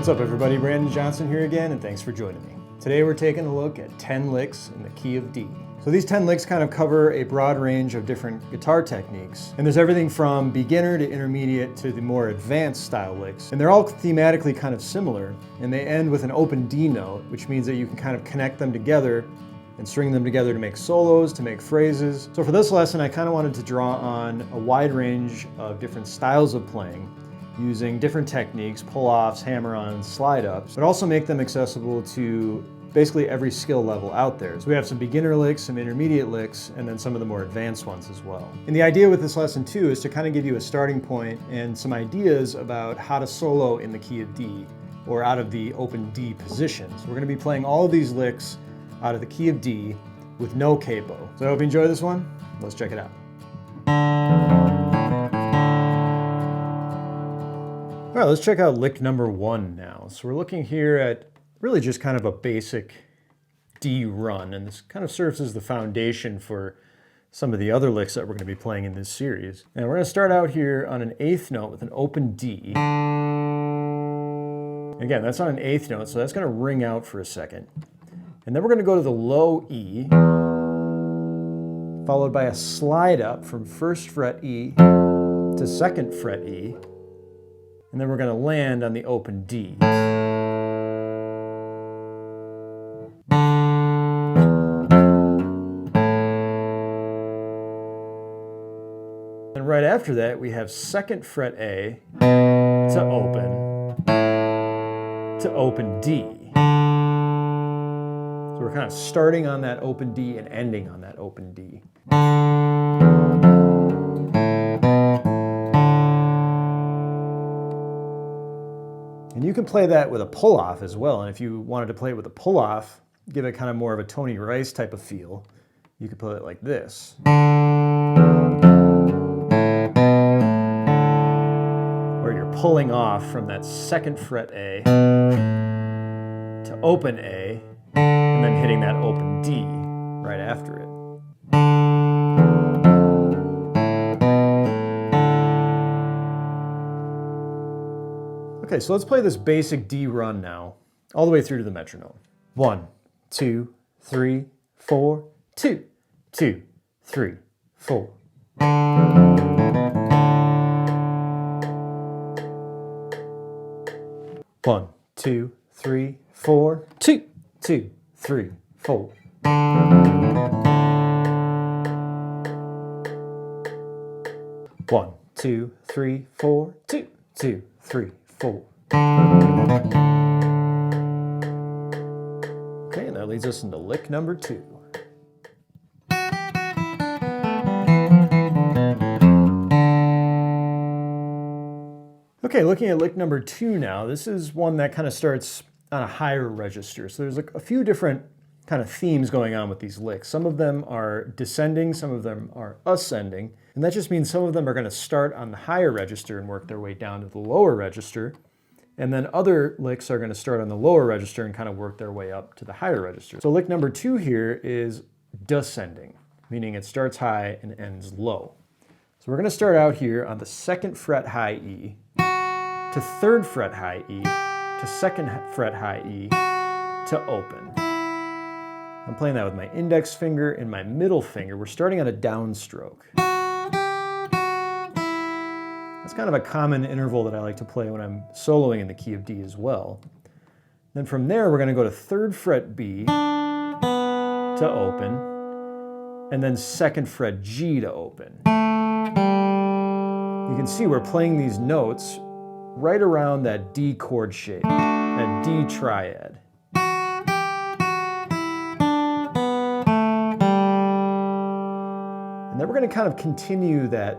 What's up everybody, Brandon Johnson here again, and thanks for joining me. Today we're taking a look at 10 licks in the key of D. So these 10 licks kind of cover a broad range of different guitar techniques, and there's everything from beginner to intermediate to the more advanced style licks. And they're all thematically kind of similar, and they end with an open D note, which means that you can kind of connect them together and string them together to make solos, to make phrases. So for this lesson, I kind of wanted to draw on a wide range of different styles of playing, using different techniques, pull-offs, hammer-ons, slide-ups, but also make them accessible to basically every skill level out there. So we have some beginner licks, some intermediate licks, and then some of the more advanced ones as well. And the idea with this lesson too is to kind of give you a starting point and some ideas about how to solo in the key of D, or out of the open D position. So we're going to be playing all of these licks out of the key of D with no capo. So I hope you enjoy this one. Let's check it out. All right, let's check out lick number 1 now. So we're looking here at really just kind of a basic D run, and this kind of serves as the foundation for some of the other licks that we're going to be playing in this series. And we're going to start out here on an 8th note with an open D. Again, that's on an 8th note, so that's going to ring out for a second. And then we're going to go to the low E, followed by a slide up from 1st fret E to 2nd fret E. And then we're going to land on the open D. And right after that, we have 2nd fret A to open D. So we're kind of starting on that open D and ending on that open D. And you can play that with a pull-off as well. And if you wanted to play it with a pull-off, give it kind of more of a Tony Rice type of feel, you could play it like this. Where you're pulling off from that 2nd fret A to open A, and then hitting that open D right after it. Okay, so let's play this basic D run now, all the way through to the metronome. 1, 2, 3, 4, 2, 2, 3, 4. 1, 2, 3, 4, 2, 2, 3, 4. 1, 2, 3, 4, 2, 2, 3, 4. Okay, and that leads us into lick number 2. Okay, looking at lick number 2 now, this is one that kind of starts on a higher register. So there's a few different kind of themes going on with these licks. Some of them are descending, some of them are ascending, and that just means some of them are going to start on the higher register and work their way down to the lower register. And then other licks are going to start on the lower register and kind of work their way up to the higher register. So lick number 2 here is descending, meaning it starts high and ends low. So we're going to start out here on the 2nd fret high E to 3rd fret high E to 2nd fret high E to open. I'm playing that with my index finger and my middle finger. We're starting on a downstroke. It's kind of a common interval that I like to play when I'm soloing in the key of D as well. Then from there, we're going to go to 3rd fret B to open, and then 2nd fret G to open. You can see we're playing these notes right around that D chord shape, that D triad. And then we're going to kind of continue that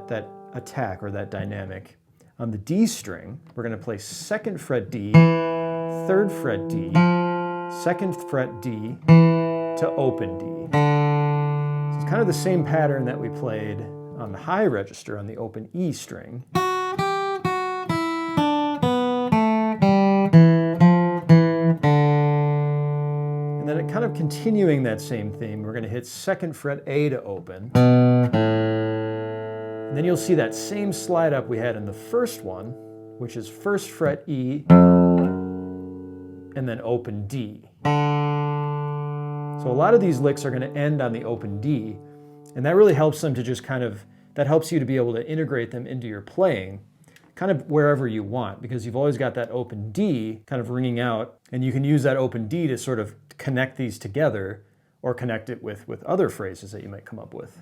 attack or that dynamic. On the D string, we're going to play 2nd fret D, 3rd fret D, 2nd fret D to open D. So it's kind of the same pattern that we played on the high register on the open E string. And then kind of continuing that same theme, we're going to hit 2nd fret A to open. And then you'll see that same slide up we had in the first one, which is 1st fret E and then open D. So a lot of these licks are going to end on the open D, and that really helps them to just that helps you to be able to integrate them into your playing kind of wherever you want, because you've always got that open D kind of ringing out, and you can use that open D to sort of connect these together or connect it with other phrases that you might come up with.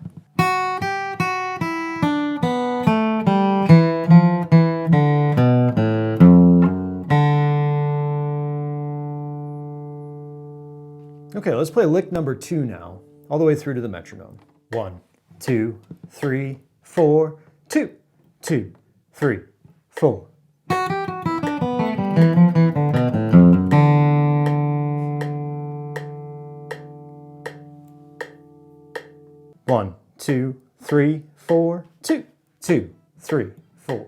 Okay, let's play lick number 2 now, all the way through to the metronome. 1, 2, 3, 4, 2, 2, 3, 4. One, 2, 3, 4, 2, 2, 3, 4.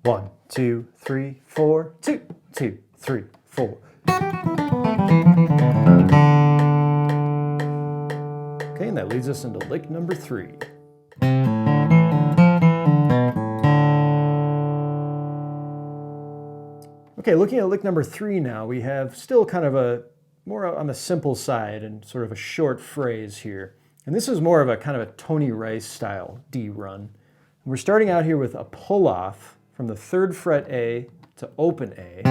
One, 2, 3, 4, 2, 2, 3, 4. Okay, and that leads us into lick number 3. Okay, looking at lick number 3 now, we have still kind of more on the simple side and sort of a short phrase here. And this is more of a kind of a Tony Rice style D run. We're starting out here with a pull off from the 3rd fret A to open A.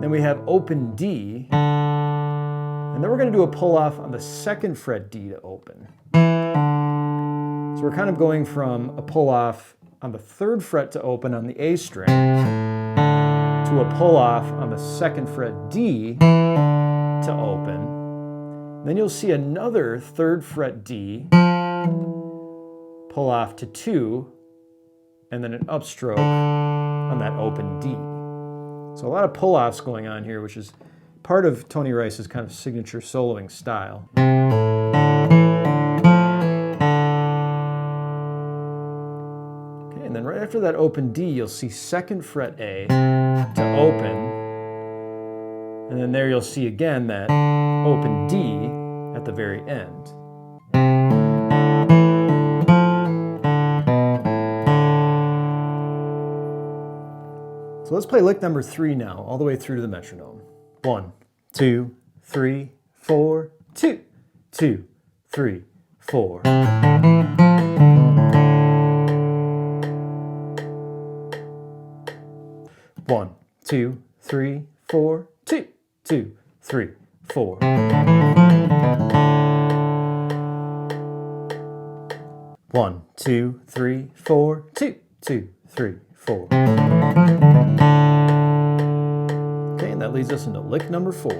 Then we have open D. And then we're going to do a pull off on the 2nd fret D to open. So we're kind of going from a pull off on the 3rd fret to open on the A string to a pull off on the 2nd fret D to open. Then you'll see another 3rd fret D, pull off to 2, and then an upstroke on that open D. So a lot of pull-offs going on here, which is part of Tony Rice's kind of signature soloing style. Okay, and then right after that open D, you'll see 2nd fret A to open, and then there you'll see again that open D at the very end. So let's play lick number 3 now, all the way through to the metronome. 1, 2, 3, 4, 2, 2, 3, 4. One, 2, 3, 4, 2, 2, 3, 4. One, 2, 3, 4, 2, 2, 3, 4. Okay, and that leads us into lick number 4.